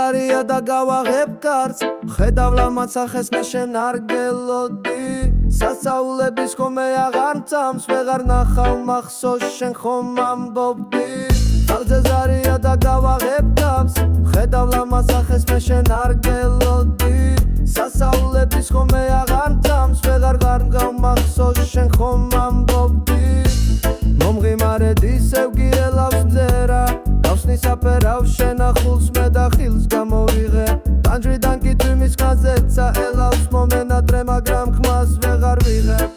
ზარია და გავაღებ კარს ხედავ ლამაცახეს მე შენ არ გელოდი სასაულების ხომ მე აღარ მწამს ვეღარ ნახავ მახსოვს შენ ხომ ამბობდი ხალხზე ზარია და გავაღებ კარს ხედავ ლამაცახეს მე შენ არ გელოდი სასაულების ხომ მე აღარ მწამს ვეღარ მახსოვს შენ ხომ ამბობდი მომღიმარედ ისევ გიელავს მზერა გავსნის აფერავ შენახულს მე და ხილს გამოვიღე ტანჯვიდან კი თვიმის ხაზეცა ელავს მომენატრე მაგრამ ხმას ვეღარ ვიღებ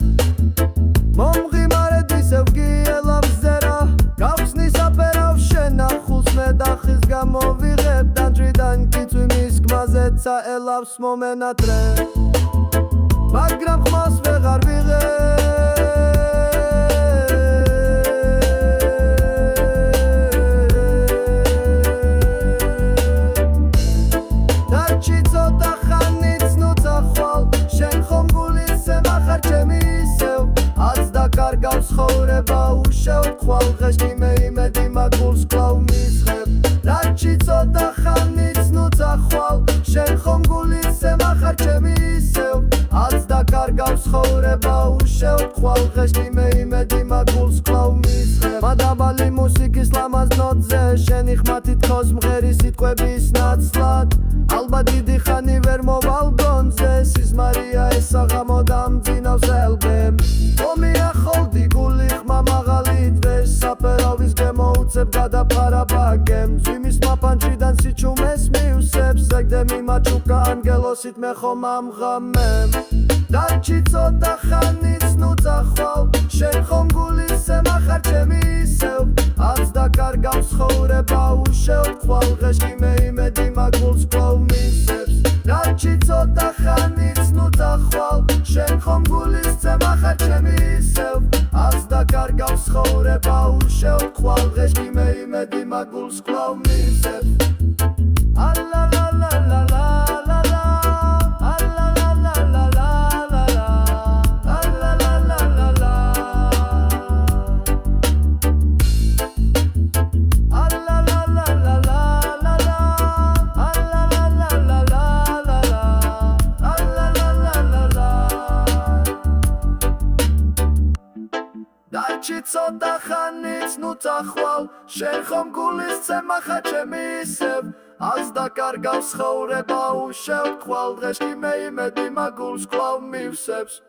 მომღიმარედ ისევ გიელავს მზერა გავსნის აფერავ შენახულს მე და ხილს გამოვიღებ ტანჯვიდან კი თვიმის ხაზეცა ელავს მომენატრე მაგრამ ხმას ვეღარ ვიღებ ცხოვრება უშევხვალ ღეში მე იმედი მაგულს კლავ მისხებ რაჩი ცოტა ხანიც ნუცახვალ შენ ხომ გულისე მახარ ჩემი ისევ აც დაკარგავს ცხოვრება უშევხვალ ღეში მე იმედი მაგულს კლავ მისხებ მადაბალი მუსიკის ლამაზ ნოტზე შენი ხმათი თხოს მღერი სიტყვების ნაცვლად ალბათ დიდი ხანი ვერ მოვალ გონზე სიზმარია ეს აღამოდამ ძინავს ელბემ მომიახოლდი გული ხმა მაღალი დღეს საფერავის გემოუცებ გადაფარაბაგემ ძვიმის მაპანჩიდან სიჩუმეს მივსებს ზეგდე მიმაჩუკა ანგელოსით მე ხომ ამღამემ დაჩი ცოტა ხანიც ნუცახვალ შენ ხომ გულისე მახარ ჩემი ისევ აც დაკარგავს ცხოვრება უშევხვალ ღეში მე იმედი მაგულს კლავ მისებს რაჩი ცოტა ხანიც ნუცახვალ შენ ხომ გულისე მახარ ჩემი ისევ აც დაკარგავს ცხოვრება უშევხვალ ღეში მე იმედი მაგულს კლავ მისებს ალა ლა ლა ლა ლა დაჩი ცოტა ხანიც ნუცახვალ შენ ხომ გულისე მახარ ჩემი ისევ აც დაკარგავს ცხოვრება უშევხვალ დღეში მე იმედი მაგულს კლავ მივსებს